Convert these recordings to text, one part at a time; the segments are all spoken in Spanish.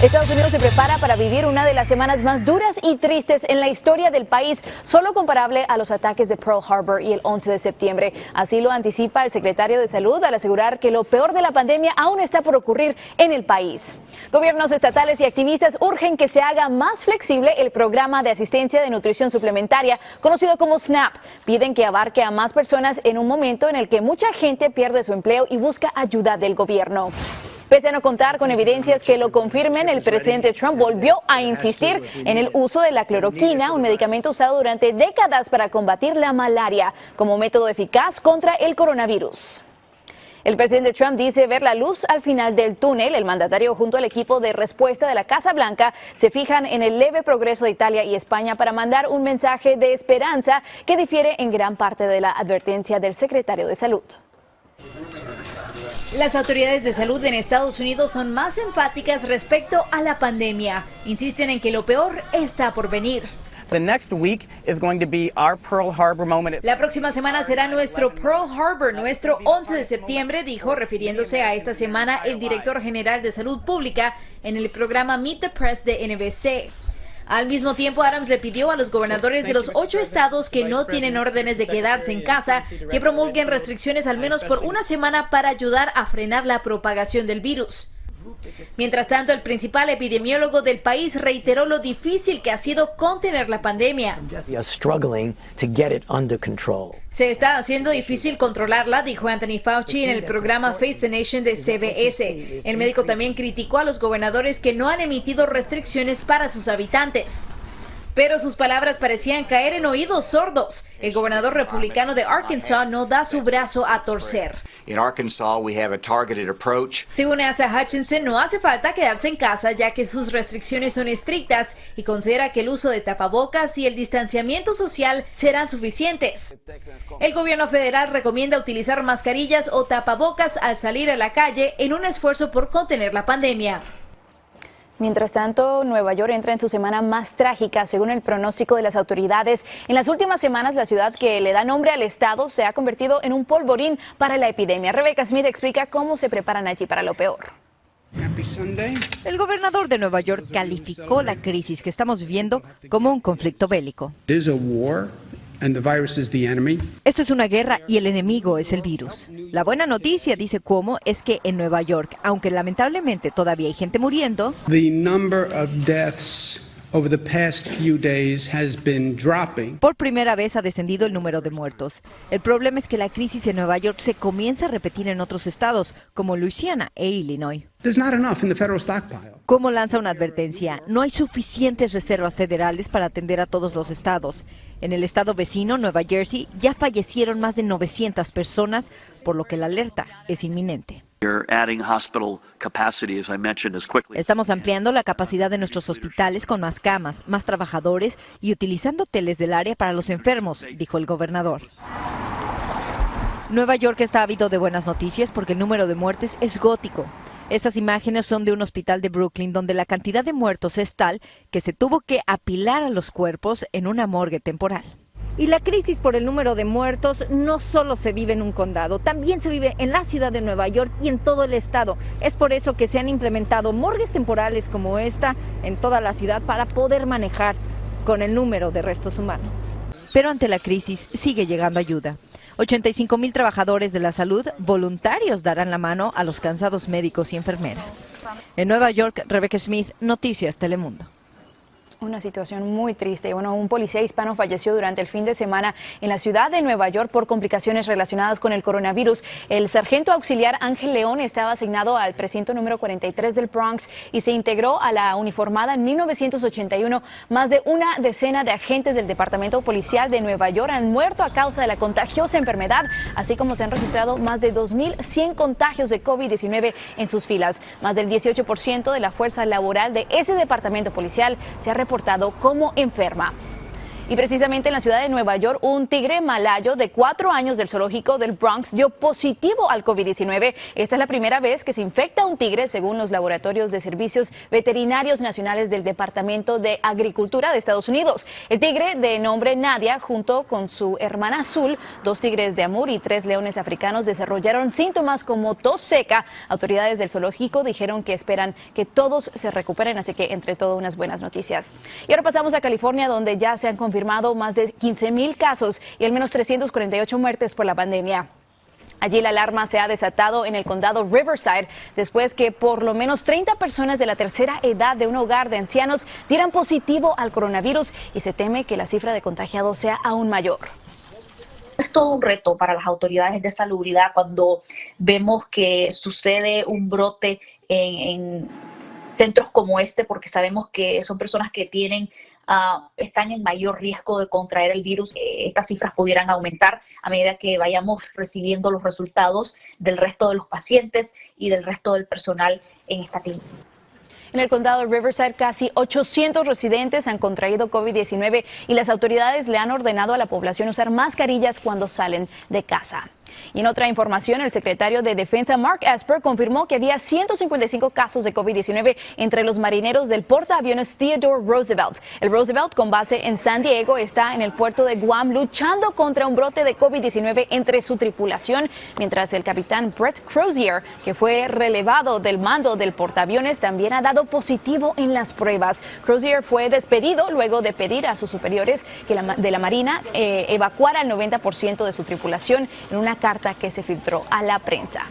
Estados Unidos se prepara para vivir una de las semanas más duras y tristes en la historia del país, solo comparable a los ataques de Pearl Harbor y el 11 de septiembre. Así lo anticipa el secretario de Salud al asegurar que lo peor de la pandemia aún está por ocurrir en el país. Gobiernos estatales y activistas urgen que se haga más flexible el programa de asistencia de nutrición suplementaria, conocido como SNAP. Piden que abarque a más personas en un momento en el que mucha gente pierde su empleo y busca ayuda del gobierno. Pese a no contar con evidencias que lo confirmen, el presidente Trump volvió a insistir en el uso de la cloroquina, un medicamento usado durante décadas para combatir la malaria, como método eficaz contra el coronavirus. El presidente Trump dice ver la luz al final del túnel. El mandatario junto al equipo de respuesta de la Casa Blanca se fijan en el leve progreso de Italia y España para mandar un mensaje de esperanza que difiere en gran parte de la advertencia del secretario de Salud. Las autoridades de salud en Estados Unidos son más enfáticas respecto a la pandemia. Insisten en que lo peor está por venir. La próxima semana será nuestro Pearl Harbor, nuestro 11 de septiembre, dijo, refiriéndose a esta semana el director general de Salud Pública en el programa Meet the Press de NBC. Al mismo tiempo, Adams le pidió a los gobernadores de los 8 estados que no tienen órdenes de quedarse en casa que promulguen restricciones al menos por una semana para ayudar a frenar la propagación del virus. Mientras tanto, el principal epidemiólogo del país reiteró lo difícil que ha sido contener la pandemia. Se está haciendo difícil controlarla, dijo Anthony Fauci en el programa Face the Nation de CBS. El médico también criticó a los gobernadores que no han emitido restricciones para sus habitantes. Pero sus palabras parecían caer en oídos sordos. El gobernador republicano de Arkansas no da su brazo a torcer. Según Asa Hutchinson, no hace falta quedarse en casa ya que sus restricciones son estrictas y considera que el uso de tapabocas y el distanciamiento social serán suficientes. El gobierno federal recomienda utilizar mascarillas o tapabocas al salir a la calle en un esfuerzo por contener la pandemia. Mientras tanto, Nueva York entra en su semana más trágica, según el pronóstico de las autoridades. En las últimas semanas, la ciudad que le da nombre al estado se ha convertido en un polvorín para la epidemia. Rebecca Smith explica cómo se preparan allí para lo peor. El gobernador de Nueva York calificó la crisis que estamos viviendo como un conflicto bélico. Esto es una guerra y el enemigo es el virus. La buena noticia, dice Cuomo, es que en Nueva York, aunque lamentablemente todavía hay gente muriendo, por primera vez ha descendido el número de muertos. El problema es que la crisis en Nueva York se comienza a repetir en otros estados, como Luisiana e Illinois. Cuomo lanza una advertencia: no hay suficientes reservas federales para atender a todos los estados. En el estado vecino, Nueva Jersey, ya fallecieron más de 900 personas, por lo que la alerta es inminente. Estamos ampliando la capacidad de nuestros hospitales con más camas, más trabajadores y utilizando hoteles del área para los enfermos, dijo el gobernador. Nueva York está ávido de buenas noticias porque el número de muertes es gótico. Estas imágenes son de un hospital de Brooklyn donde la cantidad de muertos es tal que se tuvo que apilar a los cuerpos en una morgue temporal. Y la crisis por el número de muertos no solo se vive en un condado, también se vive en la ciudad de Nueva York y en todo el estado. Es por eso que se han implementado morgues temporales como esta en toda la ciudad para poder manejar con el número de restos humanos. Pero ante la crisis sigue llegando ayuda. 85,000 trabajadores de la salud voluntarios darán la mano a los cansados médicos y enfermeras. En Nueva York, Rebecca Smith, Noticias Telemundo. Una situación muy triste. Bueno, un policía hispano falleció durante el fin de semana en la ciudad de Nueva York por complicaciones relacionadas con el coronavirus. El sargento auxiliar Ángel León estaba asignado al precinto número 43 del Bronx y se integró a la uniformada en 1981. Más de una decena de agentes del Departamento Policial de Nueva York han muerto a causa de la contagiosa enfermedad, así como se han registrado más de 2.100 contagios de COVID-19 en sus filas. Más del 18% de la fuerza laboral de ese departamento policial se ha reportado como enferma. Y precisamente en la ciudad de Nueva York, un tigre malayo de 4 años del zoológico del Bronx dio positivo al COVID-19. Esta es la primera vez que se infecta un tigre, según los laboratorios de servicios veterinarios nacionales del Departamento de Agricultura de Estados Unidos. El tigre, de nombre Nadia, junto con su hermana Azul, 2 tigres de Amur y 3 leones africanos, desarrollaron síntomas como tos seca. Autoridades del zoológico dijeron que esperan que todos se recuperen, así que entre todo unas buenas noticias. Y ahora pasamos a California, donde ya se han confirmado más de 15,000 casos y al menos 348 muertes por la pandemia. Allí la alarma se ha desatado en el condado Riverside después que por lo menos 30 personas de la tercera edad de un hogar de ancianos dieran positivo al coronavirus y se teme que la cifra de contagiados sea aún mayor. Es todo un reto para las autoridades de salubridad cuando vemos que sucede un brote en centros como este, porque sabemos que son personas que están en mayor riesgo de contraer el virus. Estas cifras pudieran aumentar a medida que vayamos recibiendo los resultados del resto de los pacientes y del resto del personal en esta clínica. En el condado de Riverside, casi 800 residentes han contraído COVID-19 y las autoridades le han ordenado a la población usar mascarillas cuando salen de casa. Y en otra información, el secretario de Defensa Mark Esper confirmó que había 155 casos de COVID-19 entre los marineros del portaaviones Theodore Roosevelt. El Roosevelt, con base en San Diego, está en el puerto de Guam luchando contra un brote de COVID-19 entre su tripulación, mientras el capitán Brett Crozier, que fue relevado del mando del portaaviones, también ha dado positivo en las pruebas. Crozier fue despedido luego de pedir a sus superiores de la Marina evacuara al 90% de su tripulación en una carta que se filtró a la prensa.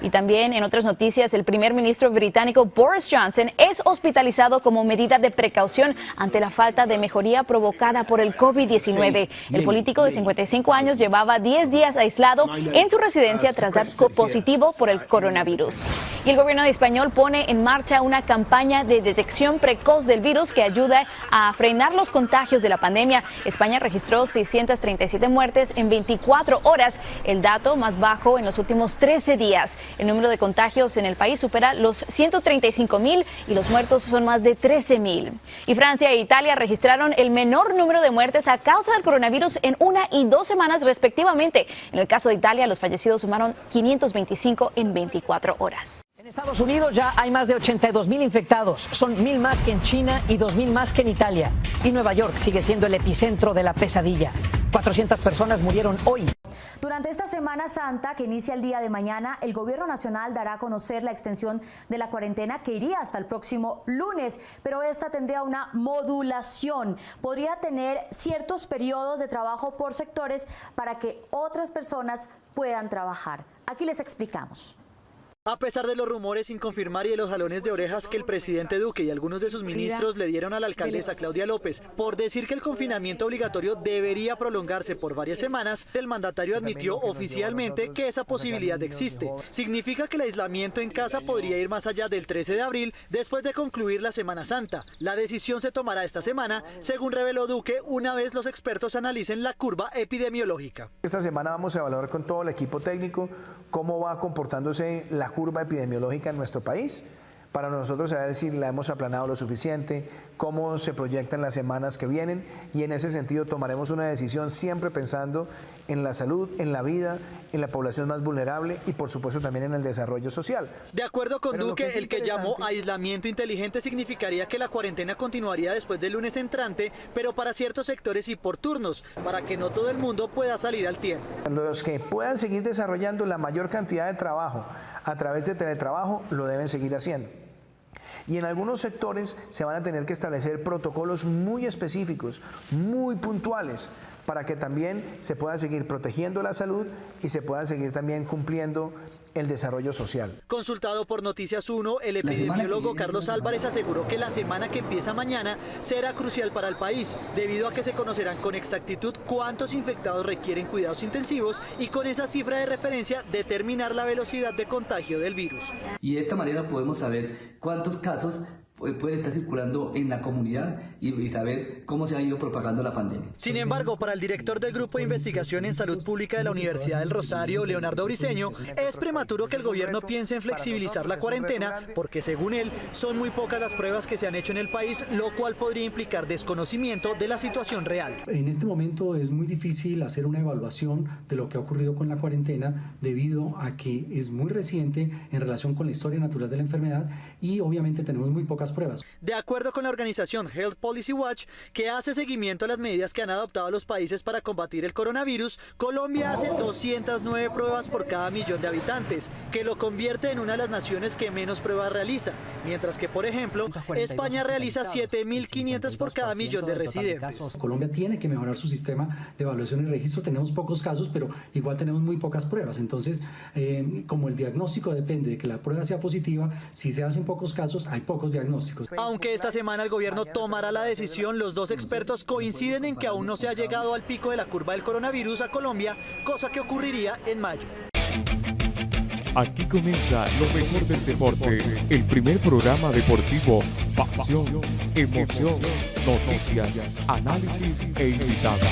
Y también en otras noticias, el primer ministro británico Boris Johnson es hospitalizado como medida de precaución ante la falta de mejoría provocada por el COVID-19. El político de 55 años llevaba 10 días aislado en su residencia tras dar positivo por el coronavirus. Y el gobierno español pone en marcha una campaña de detección precoz del virus que ayuda a frenar los contagios de la pandemia. España registró 637 muertes en 24 horas, el dato más bajo en los últimos 13 días. El número de contagios en el país supera los 135,000 y los muertos son más de 13,000. Y Francia e Italia registraron el menor número de muertes a causa del coronavirus en 1 y 2 semanas respectivamente. En el caso de Italia, los fallecidos sumaron 525 en 24 horas. En Estados Unidos ya hay más de 82,000 infectados. Son 1,000 más que en China y 2,000 más que en Italia. Y Nueva York sigue siendo el epicentro de la pesadilla. 400 personas murieron hoy. Durante esta Semana Santa, que inicia el día de mañana, el Gobierno Nacional dará a conocer la extensión de la cuarentena que iría hasta el próximo lunes, pero esta tendría una modulación. Podría tener ciertos periodos de trabajo por sectores para que otras personas puedan trabajar. Aquí les explicamos. A pesar de los rumores sin confirmar y de los jalones de orejas que el presidente Duque y algunos de sus ministros le dieron a la alcaldesa Claudia López por decir que el confinamiento obligatorio debería prolongarse por varias semanas, el mandatario admitió oficialmente que esa posibilidad existe. Significa que el aislamiento en casa podría ir más allá del 13 de abril después de concluir la Semana Santa. La decisión se tomará esta semana, según reveló Duque, una vez los expertos analicen la curva epidemiológica. Esta semana vamos a evaluar con todo el equipo técnico cómo va comportándose la curva epidemiológica en nuestro país, para nosotros saber si la hemos aplanado lo suficiente, cómo se proyectan las semanas que vienen, y en ese sentido tomaremos una decisión siempre pensando en la salud, en la vida, en la población más vulnerable y por supuesto también en el desarrollo social. De acuerdo con Duque, el que llamó aislamiento inteligente significaría que la cuarentena continuaría después del lunes entrante, pero para ciertos sectores y por turnos, para que no todo el mundo pueda salir al tiempo. Los que puedan seguir desarrollando la mayor cantidad de trabajo a través de teletrabajo lo deben seguir haciendo. Y en algunos sectores se van a tener que establecer protocolos muy específicos, muy puntuales, para que también se pueda seguir protegiendo la salud y se pueda seguir también cumpliendo el desarrollo social. Consultado por Noticias 1, el epidemiólogo Carlos Álvarez aseguró que la semana que empieza mañana será crucial para el país, debido a que se conocerán con exactitud cuántos infectados requieren cuidados intensivos y con esa cifra de referencia determinar la velocidad de contagio del virus. Y de esta manera podemos saber cuántos casos puede estar circulando en la comunidad y saber cómo se ha ido propagando la pandemia. Sin embargo, para el director del Grupo de Investigación en Salud Pública de la Universidad del Rosario, Leonardo Briceño, es prematuro que el gobierno piense en flexibilizar la cuarentena porque, según él, son muy pocas las pruebas que se han hecho en el país, lo cual podría implicar desconocimiento de la situación real. En este momento es muy difícil hacer una evaluación de lo que ha ocurrido con la cuarentena debido a que es muy reciente en relación con la historia natural de la enfermedad y obviamente tenemos muy pocas pruebas. De acuerdo con la organización Health Policy Watch, que hace seguimiento a las medidas que han adoptado los países para combatir el coronavirus, Colombia hace 209 pruebas por cada millón de habitantes, que lo convierte en una de las naciones que menos pruebas realiza, mientras que, por ejemplo, España realiza 7.500 por cada millón de residentes. Colombia tiene que mejorar su sistema de evaluación y registro. Tenemos pocos casos, pero igual tenemos muy pocas pruebas. Entonces, como el diagnóstico depende de que la prueba sea positiva, si se hacen pocos casos, hay pocos diagnósticos. Aunque esta semana el gobierno tomará la decisión, los dos expertos coinciden en que aún no se ha llegado al pico de la curva del coronavirus a Colombia, cosa que ocurriría en mayo. Aquí comienza lo mejor del deporte, el primer programa deportivo, pasión, emoción, noticias, análisis e invitados.